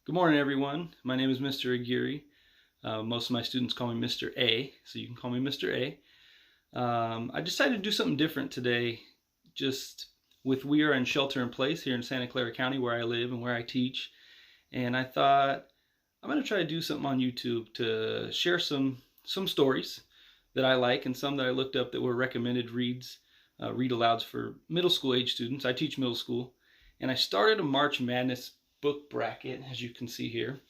Good morning, everyone. My name is Mr. Aguirre. Most of my students call me Mr. A, so you can call me Mr. A. I decided to do something different today, just we are in shelter in place here in Santa Clara County where I live and where I teach. And I thought I'm going to try to do something on YouTube to share some stories that I like and some that I looked up that were recommended read alouds for middle school age students. I teach middle school. And I started a March Madness book bracket, as you can see here,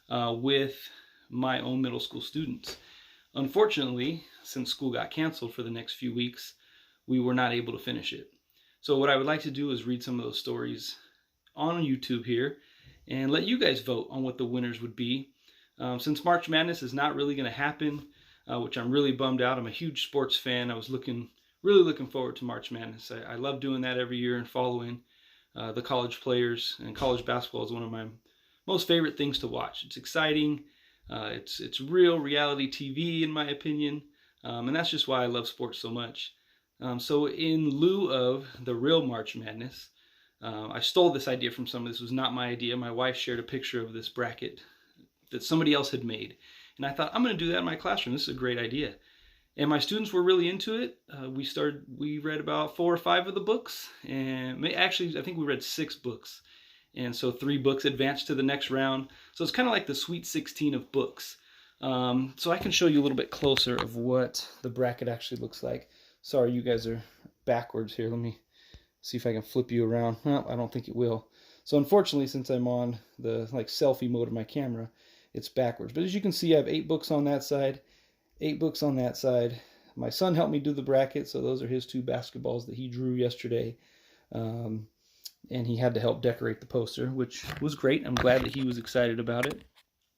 with my own middle school students. Unfortunately, since school got canceled for the next few weeks, we were not able to finish it. So what I would like to do is read some of those stories on YouTube here and let you guys vote on what the winners would be. Since March Madness is not really going to happen, which I'm really bummed out. I'm a huge sports fan. I was really looking forward to March Madness. I love doing that every year and following the college players, and college basketball is one of my most favorite things to watch. It's exciting. It's real reality TV, in my opinion, and that's just why I love sports so much. So in lieu of the real March Madness, I stole this idea from someone. This was not my idea. My wife shared a picture of this bracket that somebody else had made, and I thought, I'm going to do that in my classroom. This is a great idea. And my students were really into it. We read about 4 or 5 of the books, and actually I think we read 6 books. And so 3 books advanced to the next round. So it's kind of like the Sweet 16 of books. So I can show you a little bit closer of what the bracket actually looks like. Sorry, you guys are backwards here. Let me see if I can flip you around. Well, I don't think it will. So unfortunately, since I'm on the selfie mode of my camera, it's backwards. But as you can see, I have 8 books on that side, 8 books on that side. My son helped me do the bracket, so those are his 2 basketballs that he drew yesterday. And he had to help decorate the poster, which was great. I'm glad that he was excited about it.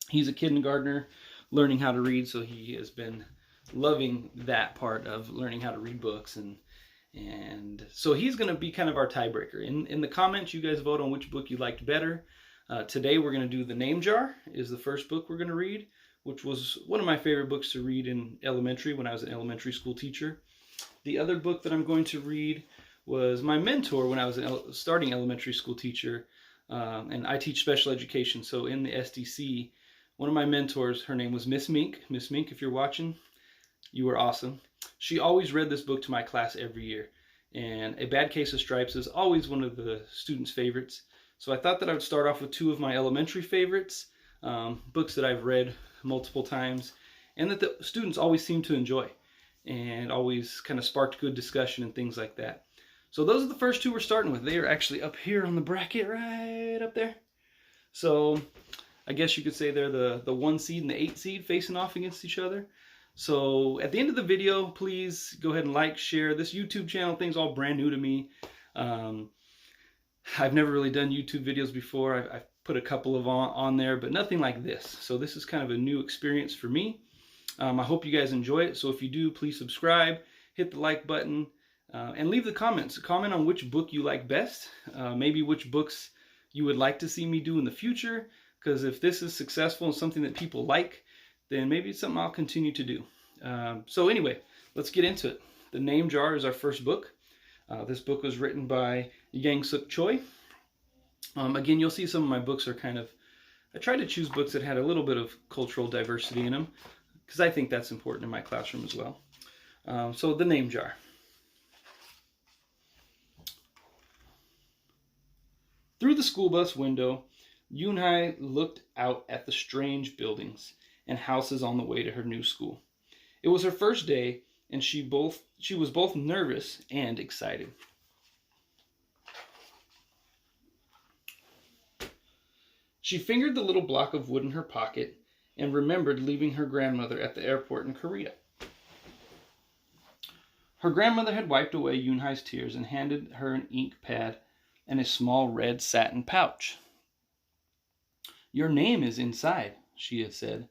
He's a kindergartner learning how to read, so he has been loving that part of learning how to read books. And so he's going to be kind of our tiebreaker. In the comments, you guys vote on which book you liked better. Today we're going to do The Name Jar is the first book we're going to read, which was one of my favorite books to read in elementary when I was an elementary school teacher. The other book that I'm going to read was my mentor when I was a starting elementary school teacher, and I teach special education. So in the SDC, one of my mentors, her name was Miss Mink. Miss Mink, if you're watching, you were awesome. She always read this book to my class every year, and A Bad Case of Stripes is always one of the students' favorites. So I thought that I would start off with 2 of my elementary favorites, books that I've read multiple times, and that the students always seem to enjoy, and always kind of sparked good discussion and things like that. So those are the first 2 we're starting with. They are actually up here on the bracket, right up there. So I guess you could say they're the 1 seed and the 8 seed facing off against each other. So at the end of the video, please go ahead and like, share. This YouTube channel thing's all brand new to me. I've never really done YouTube videos before. I've put a couple of on there, but nothing like this. So this is kind of a new experience for me. I hope you guys enjoy it. So if you do, please subscribe, hit the like button, and leave the comments. Comment on which book you like best, maybe which books you would like to see me do in the future, because if this is successful and something that people like, then maybe it's something I'll continue to do. So anyway, let's get into it. The Name Jar is our first book. This book was written by Yang Suk Choi. Again, you'll see some of my books are I try to choose books that had a little bit of cultural diversity in them, because I think that's important in my classroom as well. So The Name Jar. Through the school bus window, Yoonhye looked out at the strange buildings and houses on the way to her new school. It was her first day, and she was both nervous and excited. She fingered the little block of wood in her pocket and remembered leaving her grandmother at the airport in Korea. Her grandmother had wiped away Yoonhye's tears and handed her an ink pad and a small red satin pouch. "Your name is inside," she had said.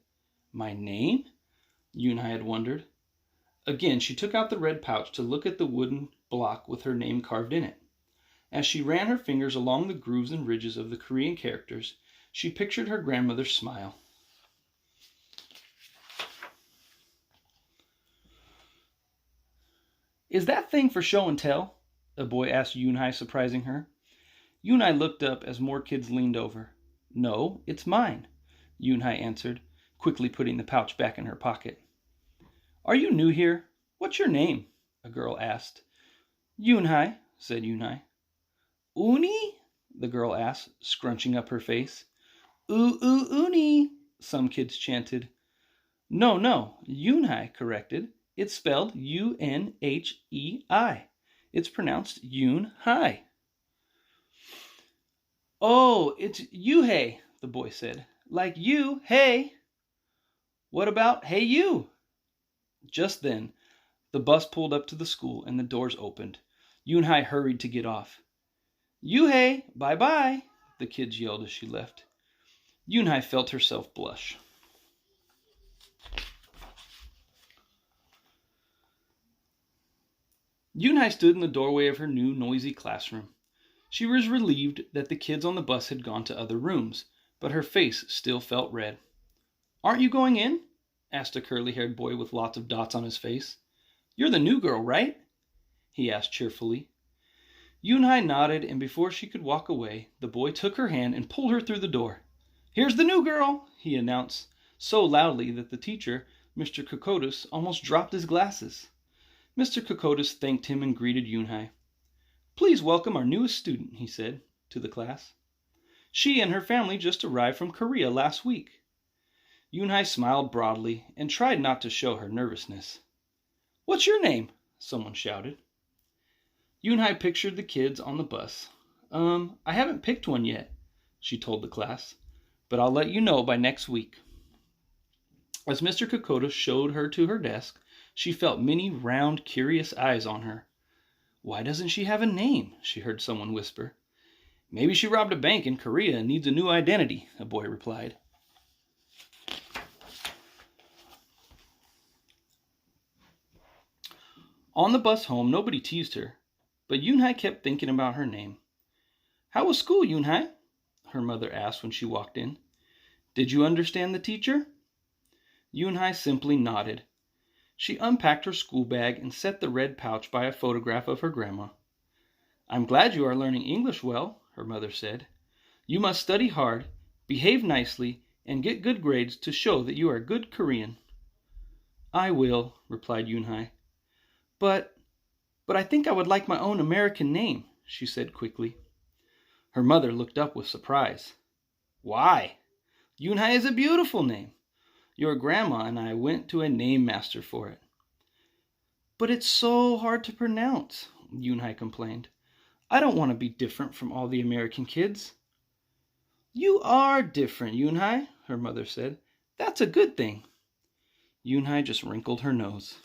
"My name?" Yoonhye had wondered. Again, she took out the red pouch to look at the wooden block with her name carved in it. As she ran her fingers along the grooves and ridges of the Korean characters, she pictured her grandmother's smile. "Is that thing for show and tell?" a boy asked Yoonhye, surprising her. Yoonhye looked up as more kids leaned over. No, it's mine, Yunhai answered, quickly putting the pouch back in her pocket. Are you new here? What's your name? A girl asked. Yunhai, said Yunhai. Uni? The girl asked, scrunching up her face. Uni, some kids chanted. No, Yunhai corrected. It's spelled Unhei. It's pronounced Yun-hai. Oh, it's Yuhei, the boy said. Like you, hey. What about hey you? Just then, the bus pulled up to the school and the doors opened. Yunhai hurried to get off. Yuhei, bye-bye, the kids yelled as she left. Yunhai felt herself blush. Yunhai stood in the doorway of her new noisy classroom. She was relieved that the kids on the bus had gone to other rooms, but her face still felt red. Aren't you going in? Asked a curly-haired boy with lots of dots on his face. You're the new girl, right? He asked cheerfully. Yunhai nodded, and before she could walk away, the boy took her hand and pulled her through the door. Here's the new girl, he announced, so loudly that the teacher, Mr. Kokotus, almost dropped his glasses. Mr. Kokotus thanked him and greeted Yunhai. Please welcome our newest student, he said to the class. She and her family just arrived from Korea last week. Yunhai smiled broadly and tried not to show her nervousness. What's your name? Someone shouted. Yunhai pictured the kids on the bus. I haven't picked one yet, she told the class, but I'll let you know by next week. As Mr. Kokotus showed her to her desk, she felt many round, curious eyes on her. Why doesn't she have a name? She heard someone whisper. Maybe she robbed a bank in Korea and needs a new identity, a boy replied. On the bus home, nobody teased her, but Yunhai kept thinking about her name. How was school, Yunhai? Her mother asked when she walked in. Did you understand the teacher? Yunhai simply nodded. She unpacked her school bag and set the red pouch by a photograph of her grandma. I'm glad you are learning English well, her mother said. You must study hard, behave nicely, and get good grades to show that you are a good Korean. I will, replied Yunhai. But I think I would like my own American name, she said quickly. Her mother looked up with surprise. Why? Yunhai is a beautiful name. Your grandma and I went to a name master for it. But it's so hard to pronounce, Yunhai complained. I don't want to be different from all the American kids. You are different, Yunhai, her mother said. That's a good thing. Yunhai just wrinkled her nose.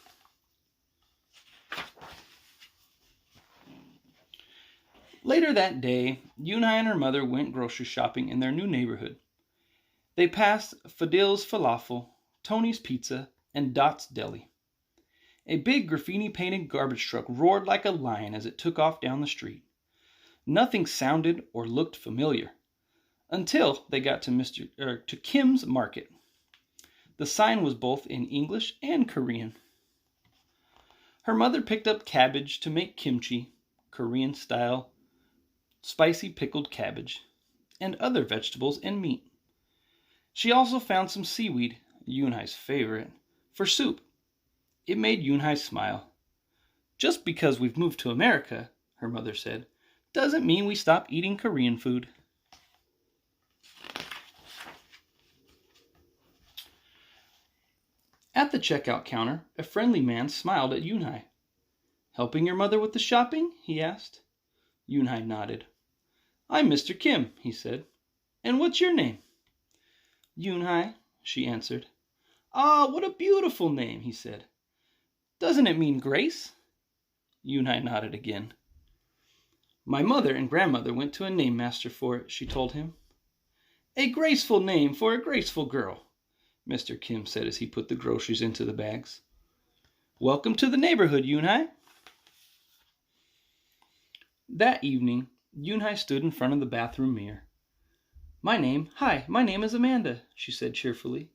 Later that day, Yunhai and her mother went grocery shopping in their new neighborhood. They passed Fadil's Falafel, Tony's Pizza, and Dot's Deli. A big graffiti-painted garbage truck roared like a lion as it took off down the street. Nothing sounded or looked familiar, until they got to Kim's Market. The sign was both in English and Korean. Her mother picked up cabbage to make kimchi, Korean-style spicy pickled cabbage, and other vegetables and meat. She also found some seaweed, Yunhai's favorite, for soup. It made Yunhai smile. Just because we've moved to America, her mother said, doesn't mean we stop eating Korean food. At the checkout counter, a friendly man smiled at Yunhai. Helping your mother with the shopping? He asked. Yunhai nodded. I'm Mr. Kim, he said. And what's your name? Yunhai, she answered. Ah, what a beautiful name, he said. Doesn't it mean grace? Yunhai nodded again. My mother and grandmother went to a name master for it, she told him. A graceful name for a graceful girl, Mr. Kim said as he put the groceries into the bags. Welcome to the neighborhood, Yunhai. That evening, Yunhai stood in front of the bathroom mirror. My name is Amanda, she said cheerfully.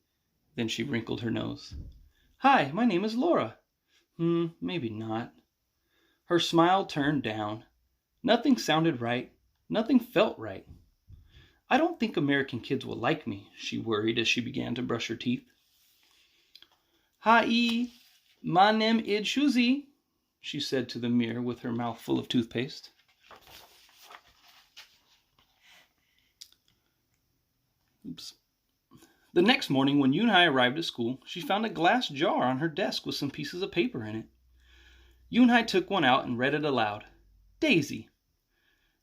Then she wrinkled her nose. Hi, my name is Laura. Maybe not. Her smile turned down. Nothing sounded right. Nothing felt right. I don't think American kids will like me, she worried as she began to brush her teeth. Hi, my name is Shuzi, she said to the mirror with her mouth full of toothpaste. Oops. The next morning, when Yunhai arrived at school, she found a glass jar on her desk with some pieces of paper in it. Yunhai took one out and read it aloud. Daisy.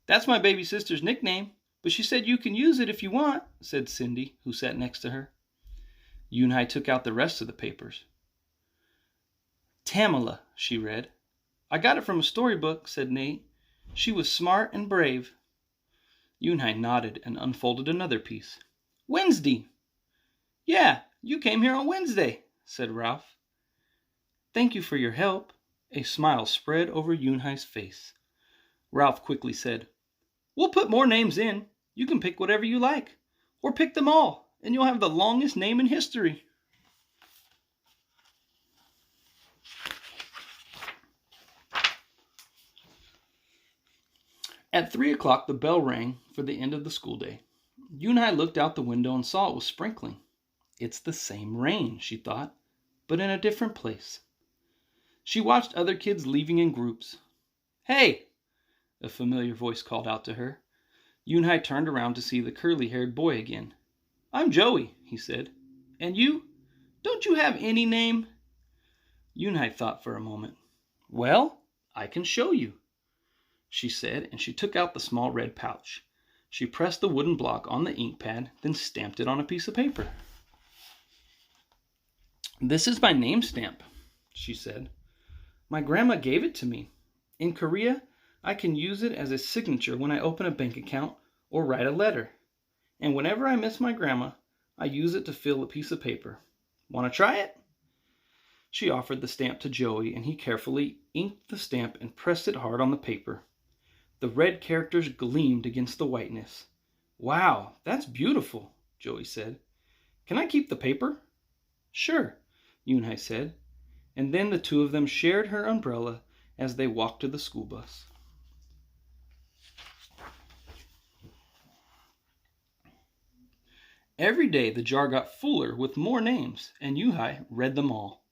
That's my baby sister's nickname, but she said you can use it if you want, said Cindy, who sat next to her. Yunhai took out the rest of the papers. Tamala, she read. I got it from a storybook, said Nate. She was smart and brave. Yunhai nodded and unfolded another piece. Wednesday. Yeah, you came here on Wednesday, said Ralph. Thank you for your help. A smile spread over Yunhai's face. Ralph quickly said, We'll put more names in. You can pick whatever you like. Or pick them all, and you'll have the longest name in history. At 3 o'clock, the bell rang for the end of the school day. Yunhai looked out the window and saw it was sprinkling. It's the same rain, she thought, but in a different place. She watched other kids leaving in groups. Hey! A familiar voice called out to her. Yunhai turned around to see the curly-haired boy again. I'm Joey, he said. And you? Don't you have any name? Yunhai thought for a moment. Well, I can show you, she said, and she took out the small red pouch. She pressed the wooden block on the ink pad, then stamped it on a piece of paper. This is my name stamp, she said. My grandma gave it to me. In Korea, I can use it as a signature when I open a bank account or write a letter. And whenever I miss my grandma, I use it to fill a piece of paper. Want to try it? She offered the stamp to Joey, and he carefully inked the stamp and pressed it hard on the paper. The red characters gleamed against the whiteness. Wow, that's beautiful, Joey said. Can I keep the paper? Sure, Yunhai said, and then the two of them shared her umbrella as they walked to the school bus. Every day the jar got fuller with more names, and Yunhai read them all.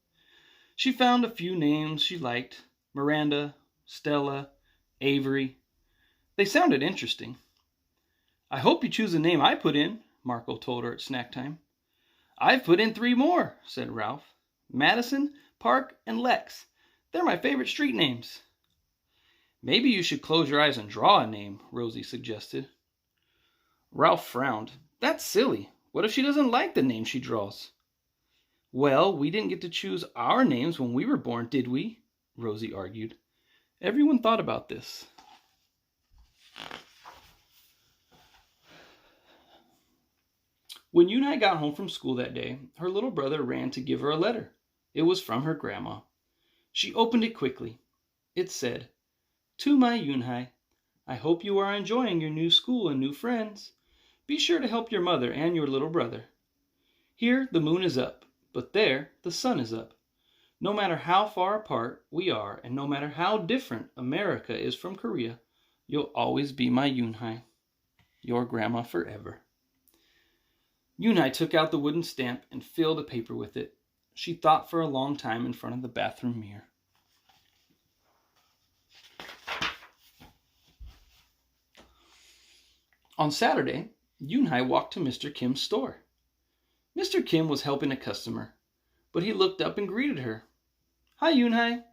She found a few names she liked, Miranda, Stella, Avery. They sounded interesting. I hope you choose the name I put in, Marco told her at snack time. I've put in 3 more, said Ralph. Madison, Park, and Lex. They're my favorite street names. Maybe you should close your eyes and draw a name, Rosie suggested. Ralph frowned. That's silly. What if she doesn't like the name she draws? Well, we didn't get to choose our names when we were born, did we? Rosie argued. Everyone thought about this. When Yunhai got home from school that day, her little brother ran to give her a letter. It was from her grandma. She opened it quickly. It said, To my Yunhai, I hope you are enjoying your new school and new friends. Be sure to help your mother and your little brother. Here the moon is up, but there the sun is up. No matter how far apart we are, and no matter how different America is from Korea, you'll always be my Yunhai, your grandma forever. Yunhai took out the wooden stamp and filled the paper with it. She thought for a long time in front of the bathroom mirror. On Saturday, Yunhai walked to Mr. Kim's store. Mr. Kim was helping a customer, but he looked up and greeted her. Hi, Yunhai.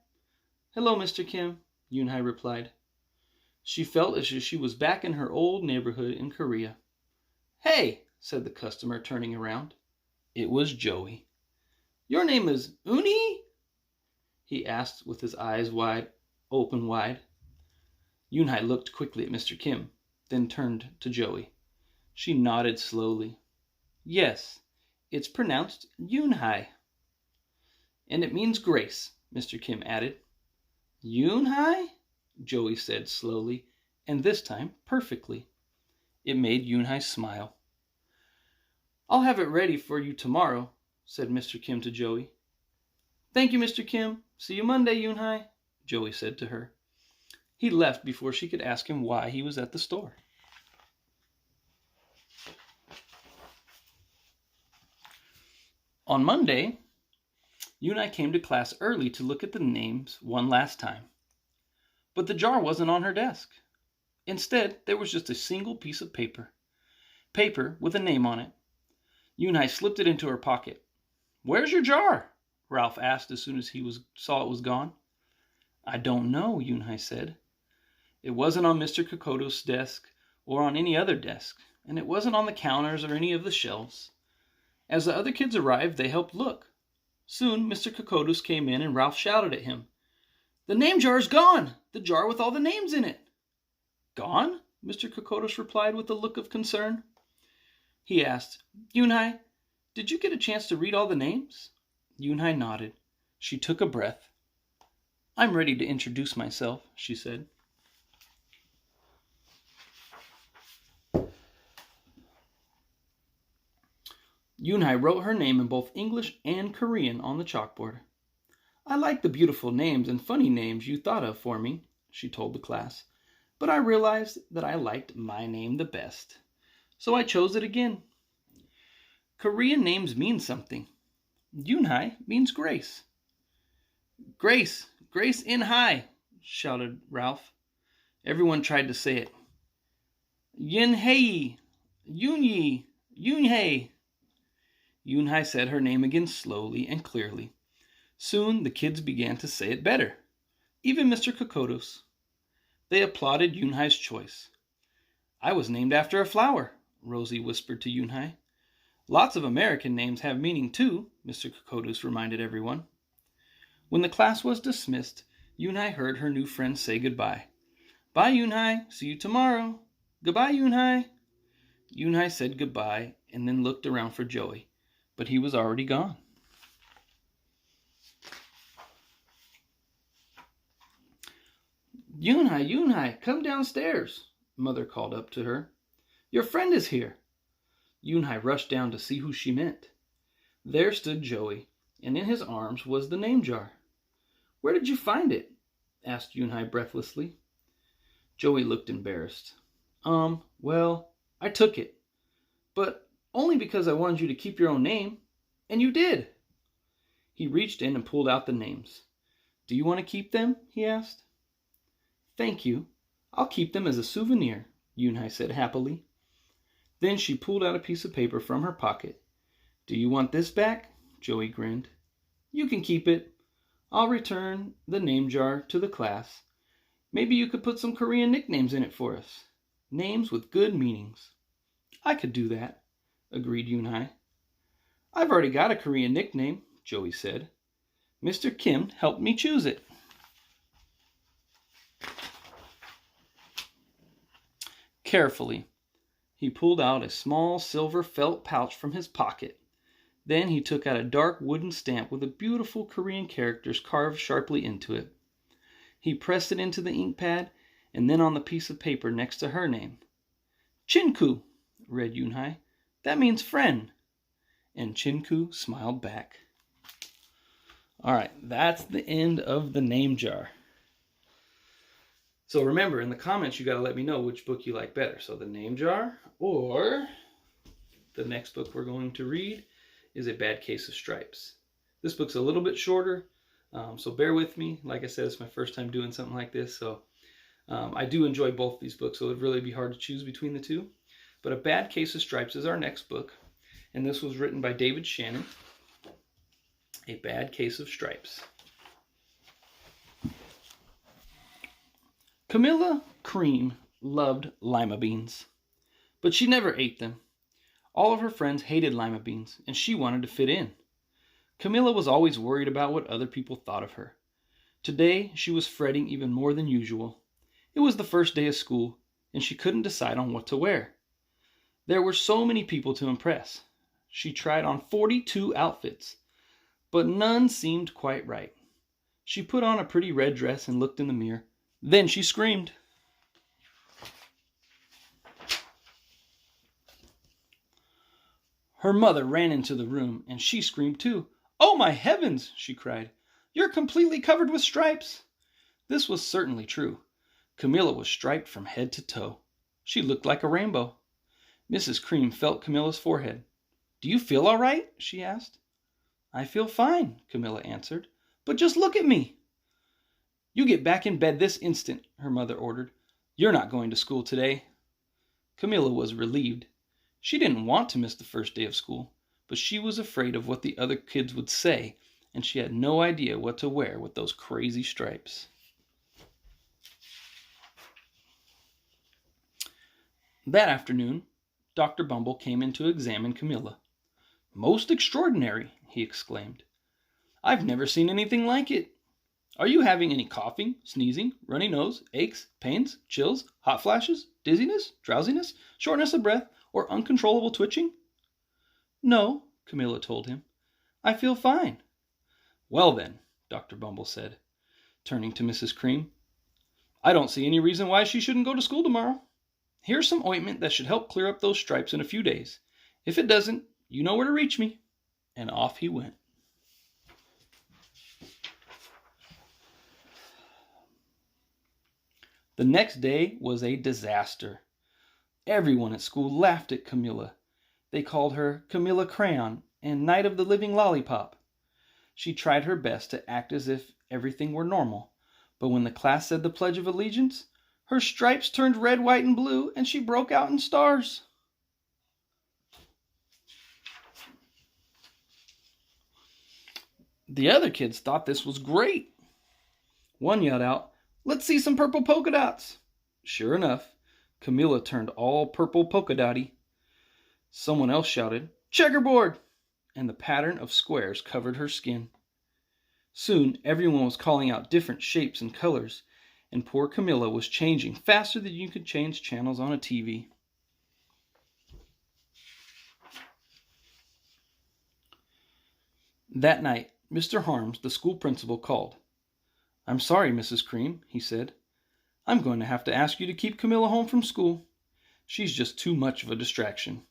Hello, Mr. Kim, Yunhai replied. She felt as if she was back in her old neighborhood in Korea. Hey, said the customer, turning around. It was Joey. Your name is Uni? He asked with his eyes open wide. Yunhai looked quickly at Mr. Kim, then turned to Joey. She nodded slowly. Yes, it's pronounced Yunhai. And it means grace, Mr. Kim added. Yunhai? Joey said slowly, and this time perfectly. It made Yunhai smile. I'll have it ready for you tomorrow, said Mr. Kim to Joey. Thank you, Mr. Kim. See you Monday, Yunhai, Joey said to her. He left before she could ask him why he was at the store. On Monday, Yunhai came to class early to look at the names one last time. But the jar wasn't on her desk. Instead, there was just a single piece of paper with a name on it. Yunhai slipped it into her pocket. "Where's your jar?" Ralph asked as soon as he saw it was gone. "I don't know," Yunhai said. "It wasn't on Mr. Kokoto's desk or on any other desk, and it wasn't on the counters or any of the shelves." As the other kids arrived, they helped look. Soon Mr. Kokotos came in and Ralph shouted at him, "The name jar's gone! The jar with all the names in it!" "Gone?" Mr. Kokotos replied with a look of concern. He asked, "Yunhai, did you get a chance to read all the names?" Yunhai nodded. She took a breath. "I'm ready to introduce myself," she said. Yunhai wrote her name in both English and Korean on the chalkboard. "I like the beautiful names and funny names you thought of for me," she told the class, "but I realized that I liked my name the best. So I chose it again. Korean names mean something. Yunhai means grace." "Grace! Grace in high!" shouted Ralph. Everyone tried to say it. "Yunhei! Yunyi! Yunhei!" Yunhai said her name again slowly and clearly. Soon the kids began to say it better, even Mr. Kokotos. They applauded Yunhai's choice. "I was named after a flower," Rosie whispered to Yunhai. "Lots of American names have meaning too," Mr. Kokotos reminded everyone. When the class was dismissed, Yunhai heard her new friend say goodbye. "Bye, Yunhai. See you tomorrow. Goodbye, Yunhai." Yunhai said goodbye and then looked around for Joey, but he was already gone. "Yunhai, Yunhai, come downstairs," Mother called up to her. "Your friend is here." Yunhai rushed down to see who she meant. There stood Joey, and in his arms was the name jar. "Where did you find it?" asked Yunhai breathlessly. Joey looked embarrassed. Well, I took it, but only because I wanted you to keep your own name, and you did." He reached in and pulled out the names. "Do you want to keep them?" he asked. "Thank you. I'll keep them as a souvenir," Yunhai said happily. Then she pulled out a piece of paper from her pocket. "Do you want this back?" Joey grinned. "You can keep it. I'll return the name jar to the class. Maybe you could put some Korean nicknames in it for us. Names with good meanings." "I could do that," agreed Yunhai. "I've already got a Korean nickname," Joey said. "Mr. Kim helped me choose it." Carefully, he pulled out a small silver felt pouch from his pocket. Then he took out a dark wooden stamp with a beautiful Korean characters carved sharply into it. He pressed it into the ink pad and then on the piece of paper next to her name. "Chinku," read Yunhai. "That means friend." And Chinku smiled back. All right, that's the end of the name jar. So remember, in the comments, you got to let me know which book you like better. So the name jar or the next book we're going to read is A Bad Case of Stripes. This book's a little bit shorter, so bear with me. Like I said, it's my first time doing something like this, so I do enjoy both these books, so it would really be hard to choose between the two. But A Bad Case of Stripes is our next book, and this was written by David Shannon. A Bad Case of Stripes. Camilla Cream loved lima beans, but she never ate them. All of her friends hated lima beans, and she wanted to fit in. Camilla was always worried about what other people thought of her. Today, she was fretting even more than usual. It was the first day of school, and she couldn't decide on what to wear. There were so many people to impress. She tried on 42 outfits, but none seemed quite right. She put on a pretty red dress and looked in the mirror. Then she screamed. Her mother ran into the room, and she screamed too. "Oh, my heavens!" she cried. "You're completely covered with stripes." This was certainly true. Camilla was striped from head to toe. She looked like a rainbow. Mrs. Cream felt Camilla's forehead. "Do you feel all right?" she asked. "I feel fine," Camilla answered. "But just look at me." "You get back in bed this instant," her mother ordered. "You're not going to school today." Camilla was relieved. She didn't want to miss the first day of school, but she was afraid of what the other kids would say, and she had no idea what to wear with those crazy stripes. That afternoon, Dr. Bumble came in to examine Camilla. "Most extraordinary," he exclaimed. "I've never seen anything like it. Are you having any coughing, sneezing, runny nose, aches, pains, chills, hot flashes, dizziness, drowsiness, shortness of breath, or uncontrollable twitching?" "No," Camilla told him. "I feel fine." "Well then," Dr. Bumble said, turning to Mrs. Cream, "I don't see any reason why she shouldn't go to school tomorrow. Here's some ointment that should help clear up those stripes in a few days. If it doesn't, you know where to reach me." And off he went. The next day was a disaster. Everyone at school laughed at Camilla. They called her Camilla Crayon and Night of the Living Lollipop. She tried her best to act as if everything were normal, but when the class said the Pledge of Allegiance, her stripes turned red, white, and blue, and she broke out in stars. The other kids thought this was great. One yelled out, "Let's see some purple polka dots." Sure enough, Camilla turned all purple polka dotty. Someone else shouted, "Checkerboard!" and the pattern of squares covered her skin. Soon everyone was calling out different shapes and colors, and poor Camilla was changing faster than you could change channels on a TV. That night, Mr. Harms, the school principal, called. "I'm sorry, Mrs. Cream," he said. "I'm going to have to ask you to keep Camilla home from school. She's just too much of a distraction.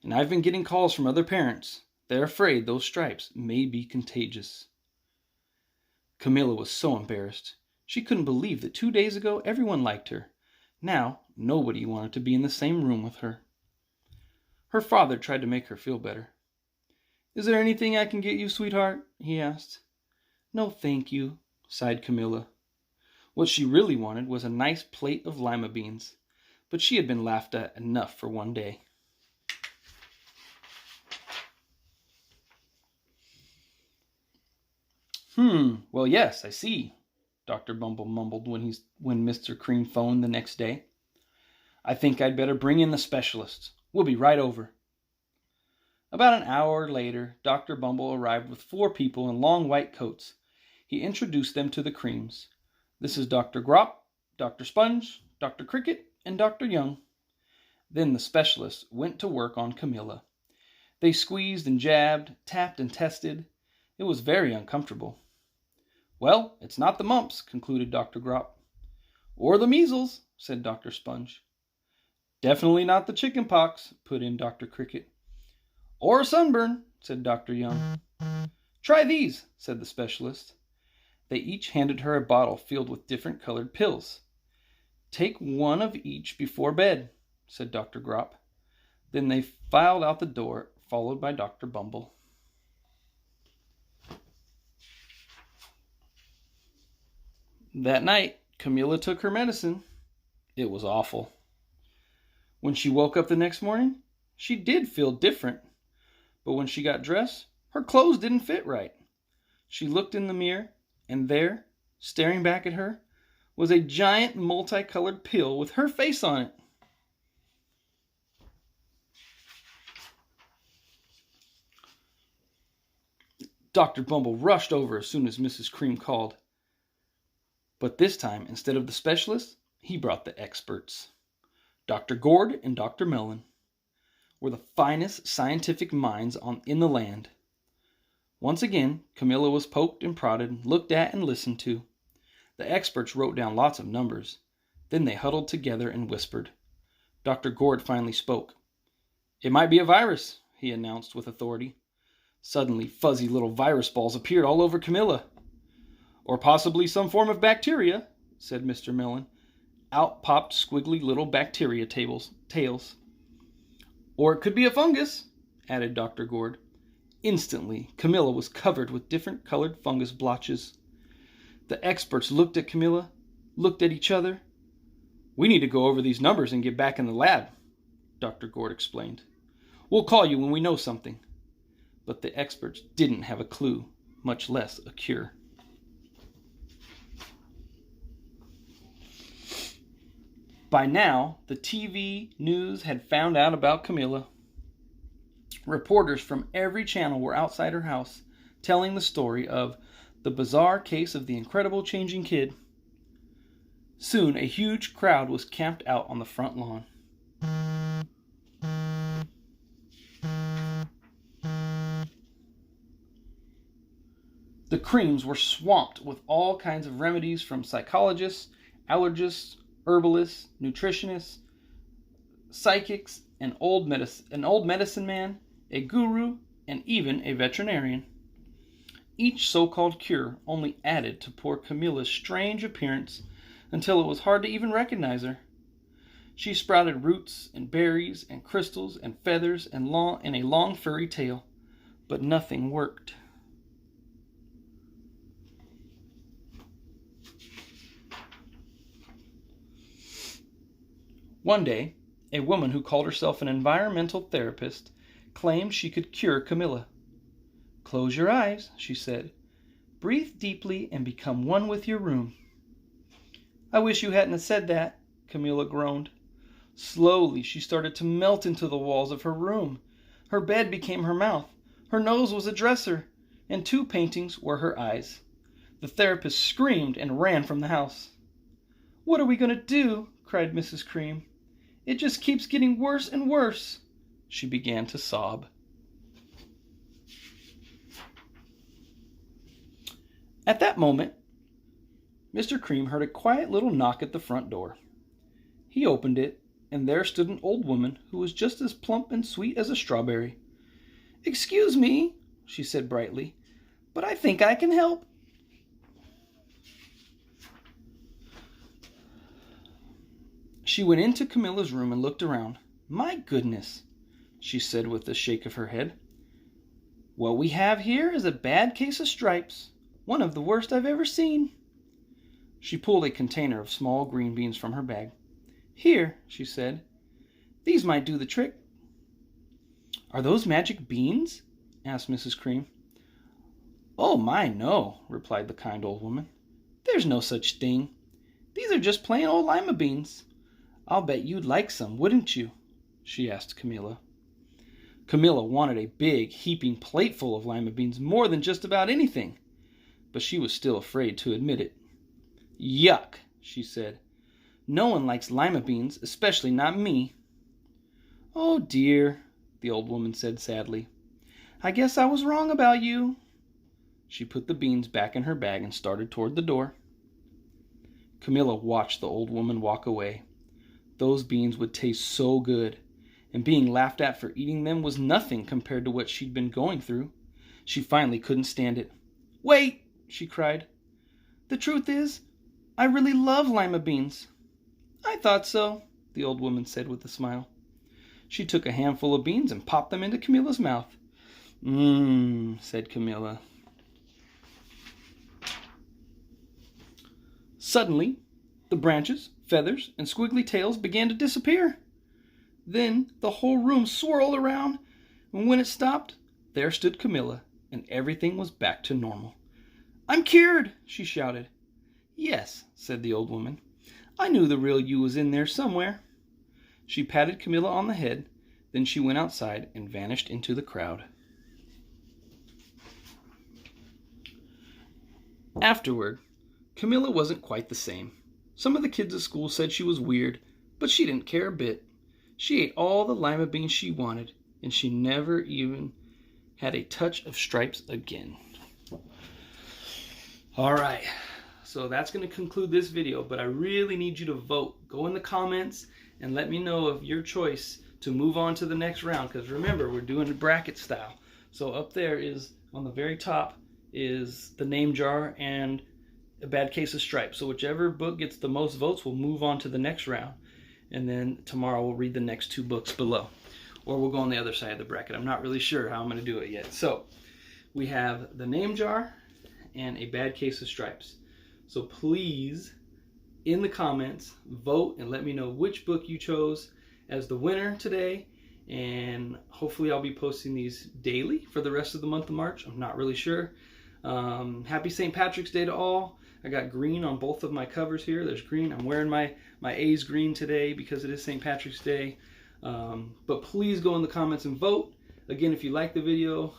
And I've been getting calls from other parents. They're afraid those stripes may be contagious." Camilla was so embarrassed. She couldn't believe that 2 days ago everyone liked her. Now nobody wanted to be in the same room with her. Her father tried to make her feel better. "Is there anything I can get you, sweetheart?" he asked. "No, thank you," sighed Camilla. What she really wanted was a nice plate of lima beans, but she had been laughed at enough for one day. Well, yes, I see," Dr. Bumble mumbled when Mr. Cream phoned the next day. "I think I'd better bring in the specialist. We'll be right over." About an hour later, Dr. Bumble arrived with 4 people in long white coats. He introduced them to the Creams. "This is Dr. Grop, Dr. Sponge, Dr. Cricket, and Dr. Young." Then the specialist went to work on Camilla. They squeezed and jabbed, tapped and tested. It was very uncomfortable. "Well, it's not the mumps," concluded Dr. Grop. "Or the measles," said Dr. Sponge. "Definitely not the chicken pox," put in Dr. Cricket. "Or sunburn," said Dr. Young. "Try these," said the specialist. They each handed her a bottle filled with different colored pills. "Take one of each before bed," said Dr. Grop. Then they filed out the door, followed by Dr. Bumble. That night, Camilla took her medicine. It was awful. When she woke up the next morning, she did feel different. But when she got dressed, her clothes didn't fit right. She looked in the mirror, and there, staring back at her, was a giant multicolored pill with her face on it. Dr. Bumble rushed over as soon as Mrs. Cream called. But this time, instead of the specialists, he brought the experts. Dr. Gourd and Dr. Mellon were the finest scientific minds in the land. Once again, Camilla was poked and prodded, looked at and listened to. The experts wrote down lots of numbers. Then they huddled together and whispered. Dr. Gourd finally spoke. "It might be a virus," he announced with authority. Suddenly, fuzzy little virus balls appeared all over Camilla. "Or possibly some form of bacteria," said Mr. Mellon. Out popped squiggly little bacteria tails. "Or it could be a fungus," added Dr. Gourd. Instantly, Camilla was covered with different colored fungus blotches. The experts looked at Camilla, looked at each other. "We need to go over these numbers and get back in the lab," Dr. Gord explained. "We'll call you when we know something." But the experts didn't have a clue, much less a cure. By now, the TV news had found out about Camilla. Reporters from every channel were outside her house, telling the story of the bizarre case of the incredible changing kid. Soon, a huge crowd was camped out on the front lawn. The Creams were swamped with all kinds of remedies from psychologists, allergists, herbalists, nutritionists, psychics, an old medicine man, a guru, and even a veterinarian. Each so-called cure only added to poor Camilla's strange appearance until it was hard to even recognize her. She sprouted roots and berries and crystals and feathers and a long furry tail, but nothing worked. One day, a woman who called herself an environmental therapist claimed she could cure Camilla. "Close your eyes," she said. "Breathe deeply and become one with your room." "I wish you hadn't said that," Camilla groaned. Slowly, she started to melt into the walls of her room. Her bed became her mouth. Her nose was a dresser, and 2 paintings were her eyes. The therapist screamed and ran from the house. "What are we going to do?" cried Mrs. Cream. "It just keeps getting worse and worse." She began to sob. At that moment, Mr. Cream heard a quiet little knock at the front door. He opened it, and there stood an old woman who was just as plump and sweet as a strawberry. "Excuse me," she said brightly, "but I think I can help." She went into Camilla's room and looked around. "My goodness," she said with a shake of her head. "What we have here is a bad case of stripes, one of the worst I've ever seen." She pulled a container of small green beans from her bag. "Here," she said. "These might do the trick." "Are those magic beans?" asked Mrs. Cream. "Oh my, no," replied the kind old woman. "There's no such thing. These are just plain old lima beans. I'll bet you'd like some, wouldn't you?" she asked Camilla. Camilla wanted a big, heaping plateful of lima beans more than just about anything, but she was still afraid to admit it. "Yuck," she said. "No one likes lima beans, especially not me." "Oh dear," the old woman said sadly. "I guess I was wrong about you." She put the beans back in her bag and started toward the door. Camilla watched the old woman walk away. Those beans would taste so good, and being laughed at for eating them was nothing compared to what she'd been going through. She finally couldn't stand it. "Wait!" she cried. "The truth is, I really love lima beans." "I thought so," the old woman said with a smile. She took a handful of beans and popped them into Camilla's mouth. "Mmm," said Camilla. Suddenly, the branches, feathers, and squiggly tails began to disappear. Then the whole room swirled around, and when it stopped, there stood Camilla, and everything was back to normal. "I'm cured!" she shouted. "Yes," said the old woman. "I knew the real you was in there somewhere." She patted Camilla on the head, then she went outside and vanished into the crowd. Afterward, Camilla wasn't quite the same. Some of the kids at school said she was weird, but she didn't care a bit. She ate all the lima beans she wanted, and she never even had a touch of stripes again. All right, so that's going to conclude this video, but I really need you to vote. Go in the comments and let me know of your choice to move on to the next round, because remember, we're doing it bracket style. So up there is, on the very top, is the name jar and A Bad Case of Stripes. So whichever book gets the most votes will move on to the next round. And then tomorrow we'll read the next 2 books below. or we'll go on the other side of the bracket. I'm not really sure how I'm going to do it yet. So we have the name jar and a bad case of stripes. So please, in the comments, vote and let me know which book you chose as the winner today. And hopefully I'll be posting these daily for the rest of the month of March. I'm not really sure. Happy St. Patrick's Day to all. I got green on both of my covers here. There's green. I'm wearing my A's green today because it is St. Patrick's Day. But please go in the comments and vote. Again, if you like the video,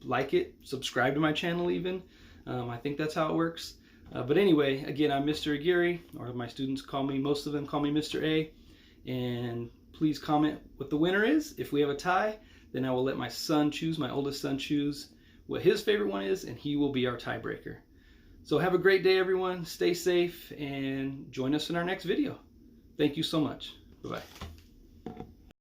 like it, subscribe to my channel even. I think that's how it works. But anyway, again, I'm Mr. Aguirre, or my students call me, most of them call me Mr. A. And please comment what the winner is. If we have a tie, then I will let my son choose, my oldest son choose what his favorite one is, and he will be our tiebreaker. So have a great day, everyone. Stay safe, and join us in our next video. Thank you so much. Bye-bye.